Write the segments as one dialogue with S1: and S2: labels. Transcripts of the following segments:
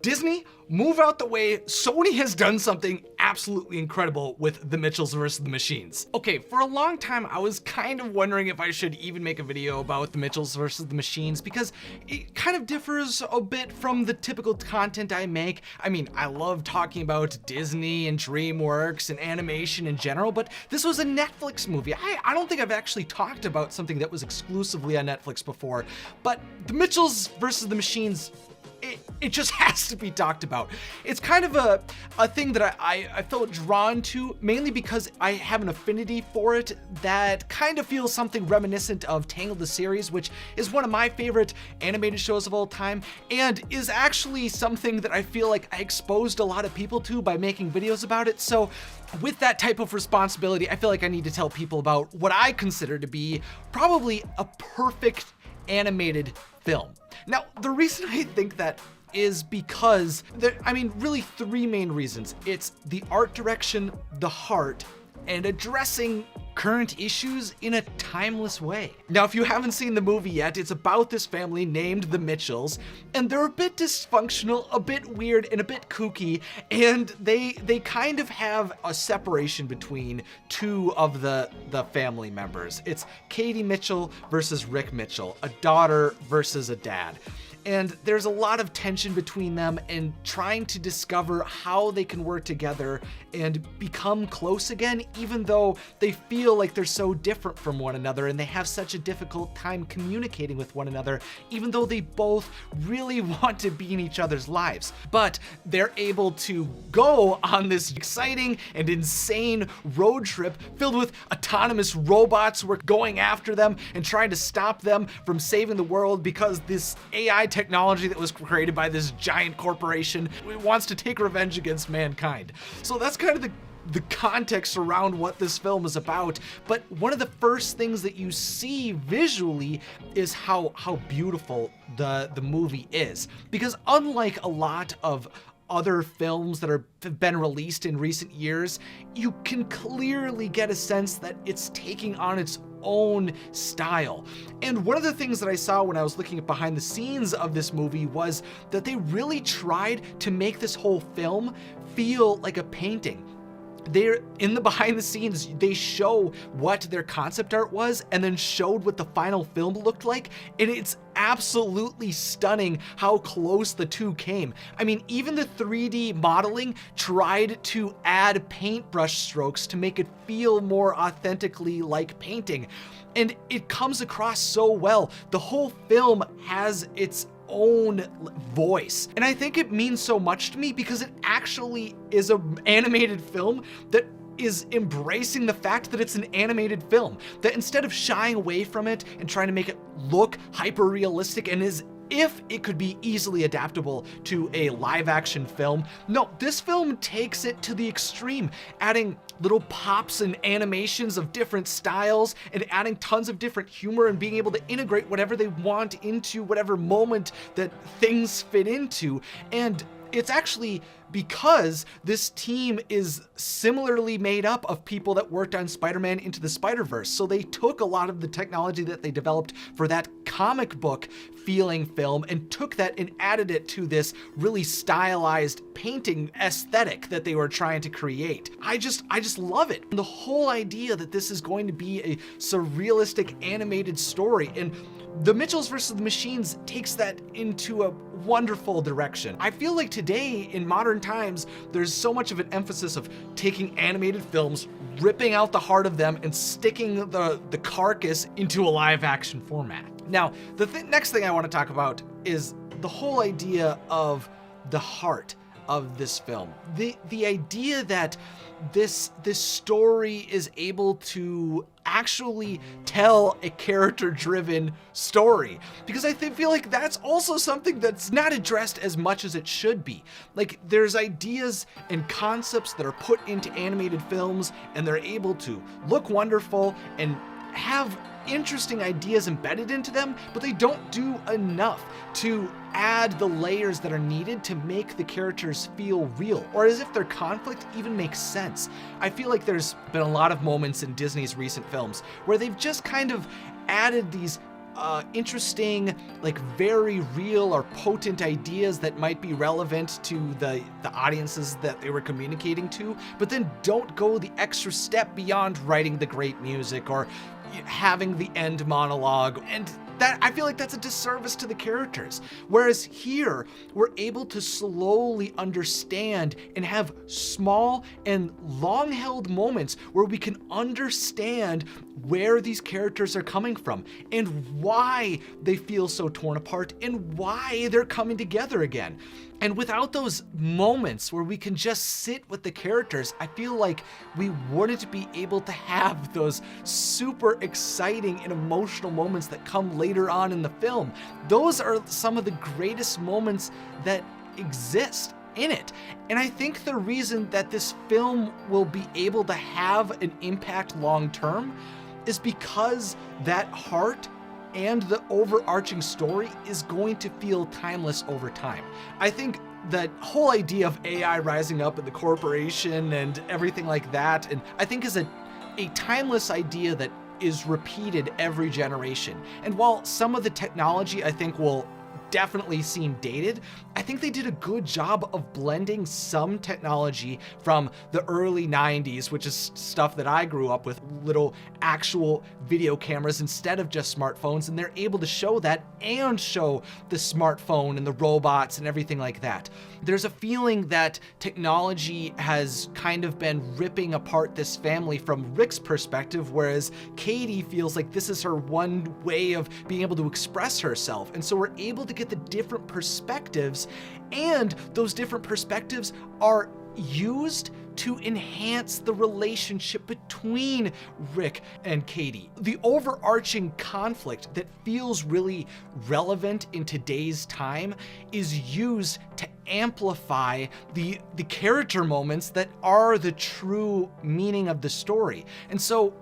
S1: Disney, move out the way. Sony has done something absolutely incredible with The Mitchells vs. the Machines. Okay, for a long time, I was kind of wondering if I should even make a video about The Mitchells vs. the Machines because it kind of differs a bit from the typical content I make. I mean, I love talking about Disney and DreamWorks and animation in general, but this was a Netflix movie. I don't think I've actually talked about something that was exclusively on Netflix before, but The Mitchells vs. the Machines, it just has to be talked about. It's kind of a thing that I felt drawn to, mainly because I have an affinity for it that kind of feels something reminiscent of Tangled the series, which is one of my favorite animated shows of all time, and is actually something that I feel like I exposed a lot of people to by making videos about it. So with that type of responsibility, I feel like I need to tell people about what I consider to be probably a perfect animated film. Now, the reason I think that is because really three main reasons. It's the art direction, the heart, and addressing current issues in a timeless way. Now, if you haven't seen the movie yet, it's about this family named the Mitchells, and they're a bit dysfunctional, a bit weird, and a bit kooky, and they kind of have a separation between two of the family members. It's Katie Mitchell versus Rick Mitchell, a daughter versus a dad. And there's a lot of tension between them and trying to discover how they can work together and become close again, even though they feel like they're so different from one another and they have such a difficult time communicating with one another, even though they both really want to be in each other's lives. But they're able to go on this exciting and insane road trip filled with autonomous robots who are going after them and trying to stop them from saving the world because this AI technology that was created by this giant corporation wants to take revenge against mankind. So that's kind of the context around what this film is about. But one of the first things that you see visually is how beautiful the movie is. Because unlike a lot of other films that have been released in recent years, you can clearly get a sense that it's taking on its own style. And one of the things that I saw when I was looking at behind the scenes of this movie was that they really tried to make this whole film feel like a painting. They're in the behind the scenes, they show what their concept art was and then showed what the final film looked like, and it's absolutely stunning how close the two came. I mean, even the 3D modeling tried to add paintbrush strokes to make it feel more authentically like painting, and it comes across so well. The whole film has its own voice, and I think it means so much to me because it actually is an animated film that is embracing the fact that it's an animated film, that instead of shying away from it and trying to make it look hyper realistic and as if it could be easily adaptable to a live action film, no, this film takes it to the extreme, adding little pops and animations of different styles and adding tons of different humor and being able to integrate whatever they want into whatever moment that things fit into. And it's actually because this team is similarly made up of people that worked on Spider-Man Into the Spider-Verse. So they took a lot of the technology that they developed for that comic book feeling film and took that and added it to this really stylized painting aesthetic that they were trying to create. I just love it. And the whole idea that this is going to be a surrealistic animated story, and The Mitchells vs. the Machines takes that into a wonderful direction. I feel like today in modern times, there's so much of an emphasis of taking animated films, ripping out the heart of them, and sticking the carcass into a live action format. Now, the next thing I want to talk about is the whole idea of the heart of this film. The idea that this story is able to actually tell a character-driven story, because I feel like that's also something that's not addressed as much as it should be. Like, there's ideas and concepts that are put into animated films and they're able to look wonderful and have interesting ideas embedded into them, but they don't do enough to add the layers that are needed to make the characters feel real, or as if their conflict even makes sense. I feel like there's been a lot of moments in Disney's recent films where they've just kind of added these interesting, like very real or potent ideas that might be relevant to the audiences that they were communicating to, but then don't go the extra step beyond writing the great music or having the end monologue. And that, I feel like that's a disservice to the characters. Whereas here, we're able to slowly understand and have small and long-held moments where we can understand where these characters are coming from and why they feel so torn apart and why they're coming together again. And without those moments where we can just sit with the characters, I feel like we wouldn't be able to have those super exciting and emotional moments that come later on in the film. Those are some of the greatest moments that exist in it. And I think the reason that this film will be able to have an impact long term is because that heart and the overarching story is going to feel timeless over time. I think that whole idea of AI rising up in the corporation and everything like that, and I think is a timeless idea that is repeated every generation. And while some of the technology I think will definitely seem dated, I think they did a good job of blending some technology from the early 90s, which is stuff that I grew up with, little actual video cameras instead of just smartphones, and they're able to show that and show the smartphone and the robots and everything like that. There's a feeling that technology has kind of been ripping apart this family from Rick's perspective, whereas Katie feels like this is her one way of being able to express herself. And so we're able to get the different perspectives, and those different perspectives are used to enhance the relationship between Rick and Katie. The overarching conflict that feels really relevant in today's time is used to amplify the character moments that are the true meaning of the story. And so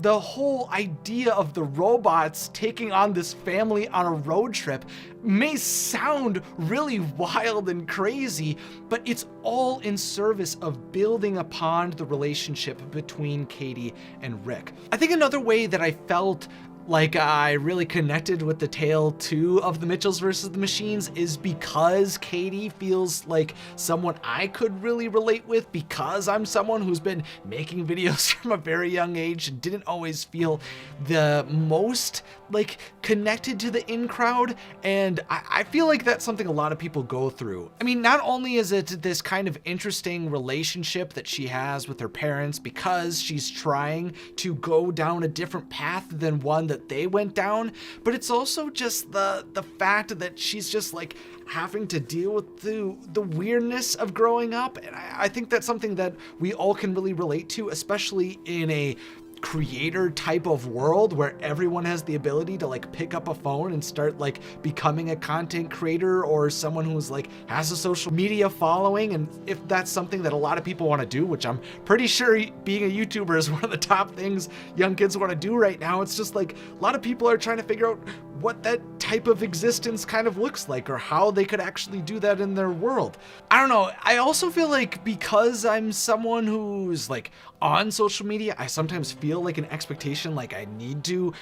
S1: the whole idea of the robots taking on this family on a road trip may sound really wild and crazy, but it's all in service of building upon the relationship between Katie and Rick. I think another way that I felt like I really connected with the tale too of the Mitchells versus the Machines is because Katie feels like someone I could really relate with, because I'm someone who's been making videos from a very young age and didn't always feel the most like connected to the in crowd. And I feel like that's something a lot of people go through. I mean, not only is it this kind of interesting relationship that she has with her parents because she's trying to go down a different path than one that they went down, but it's also just the fact that she's just like having to deal with the weirdness of growing up. And I think that's something that we all can really relate to, especially in a creator type of world where everyone has the ability to like pick up a phone and start like becoming a content creator or someone who's like has a social media following. And if that's something that a lot of people want to do, which I'm pretty sure being a YouTuber is one of the top things young kids want to do right now, it's just like a lot of people are trying to figure out what that type of existence kind of looks like or how they could actually do that in their world. I don't know. I also feel like because I'm someone who's like on social media, I sometimes feel like an expectation, like I need to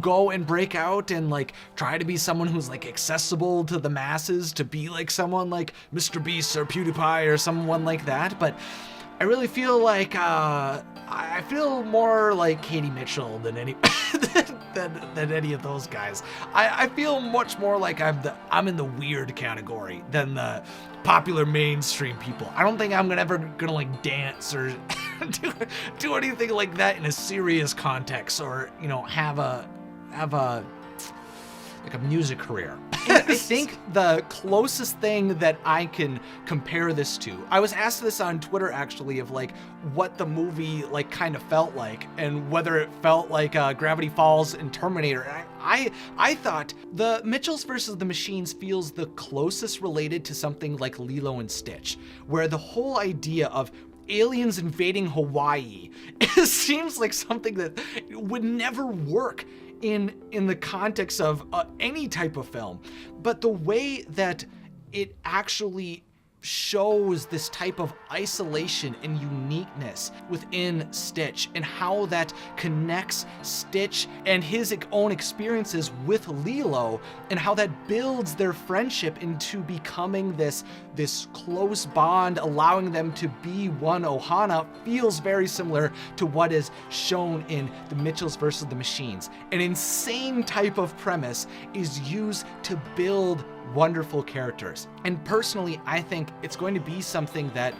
S1: go and break out and like try to be someone who's like accessible to the masses, to be like someone like Mr. Beast or PewDiePie or someone like that. But I really feel like I feel more like Katie Mitchell than any than any of those guys. I feel much more like I'm in the weird category than the popular mainstream people. I don't think I'm ever gonna like dance or do anything like that in a serious context, or you know, have a like a music career. And I think the closest thing that I can compare this to, I was asked this on Twitter actually, of like what the movie like kind of felt like and whether it felt like Gravity Falls and Terminator. And I thought the Mitchells versus the Machines feels the closest related to something like Lilo and Stitch, where the whole idea of aliens invading Hawaii, it seems like something that would never work in the context of any type of film. But the way that it actually shows this type of isolation and uniqueness within Stitch, and how that connects Stitch and his own experiences with Lilo, and how that builds their friendship into becoming this close bond, allowing them to be one Ohana, feels very similar to what is shown in The Mitchells versus the Machines. An insane type of premise is used to build wonderful characters. And personally, I think it's going to be something that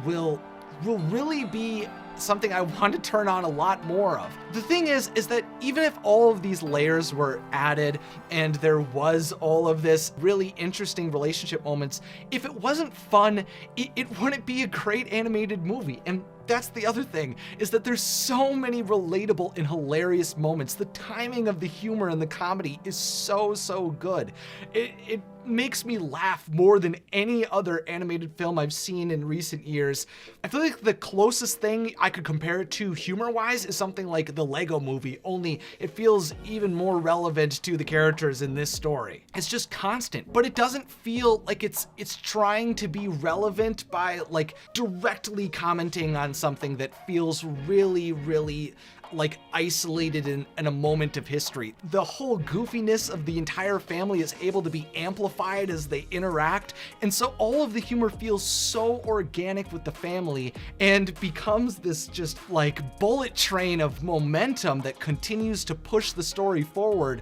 S1: will really be something I want to turn on a lot more of. The thing is that even if all of these layers were added and there was all of this really interesting relationship moments, if it wasn't fun, it wouldn't be a great animated movie. And that's the other thing, is that there's so many relatable and hilarious moments. The timing of the humor and the comedy is so good. It makes me laugh more than any other animated film I've seen in recent years. I feel like the closest thing I could compare it to humor-wise is something like the Lego Movie, only it feels even more relevant to the characters in this story. It's just constant, but it doesn't feel like it's trying to be relevant by like directly commenting on something that feels really like isolated in a moment of history. The whole goofiness of the entire family is able to be amplified as they interact, and so all of the humor feels so organic with the family and becomes this just like bullet train of momentum that continues to push the story forward.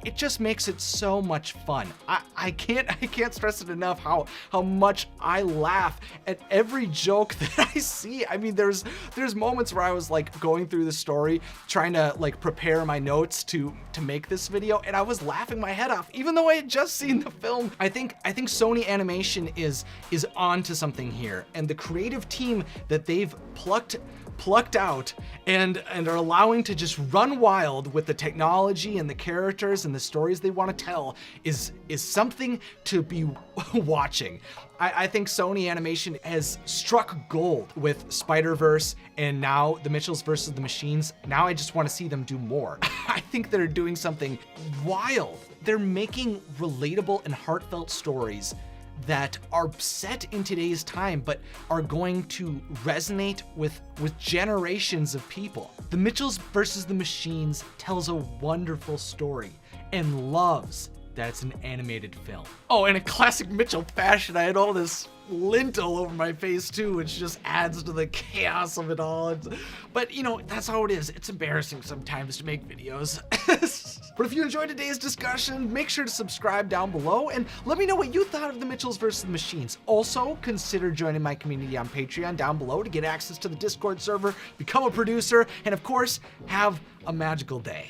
S1: It just makes it so much fun. I can't stress it enough how much I laugh at every joke that I see. I mean, there's moments where I was like going through the story, trying to like prepare my notes to make this video, and I was laughing my head off, even though I had just seen the film. I think Sony Animation is onto something here, and the creative team that they've plucked out and are allowing to just run wild with the technology and the characters and the stories they want to tell is something to be watching. I think Sony Animation has struck gold with Spider-Verse and now The Mitchells versus the Machines. Now I just want to see them do more. I think they're doing something wild. They're making relatable and heartfelt stories that are set in today's time but are going to resonate with generations of people. The Mitchells versus the Machines tells a wonderful story and loves that it's an animated film. Oh, in a classic Mitchell fashion, I had all this lint all over my face too, which just adds to the chaos of it all. But you know, that's how it is. It's embarrassing sometimes to make videos. But if you enjoyed today's discussion, make sure to subscribe down below and let me know what you thought of The Mitchells vs. the Machines. Also, consider joining my community on Patreon down below to get access to the Discord server, become a producer, and of course, have a magical day.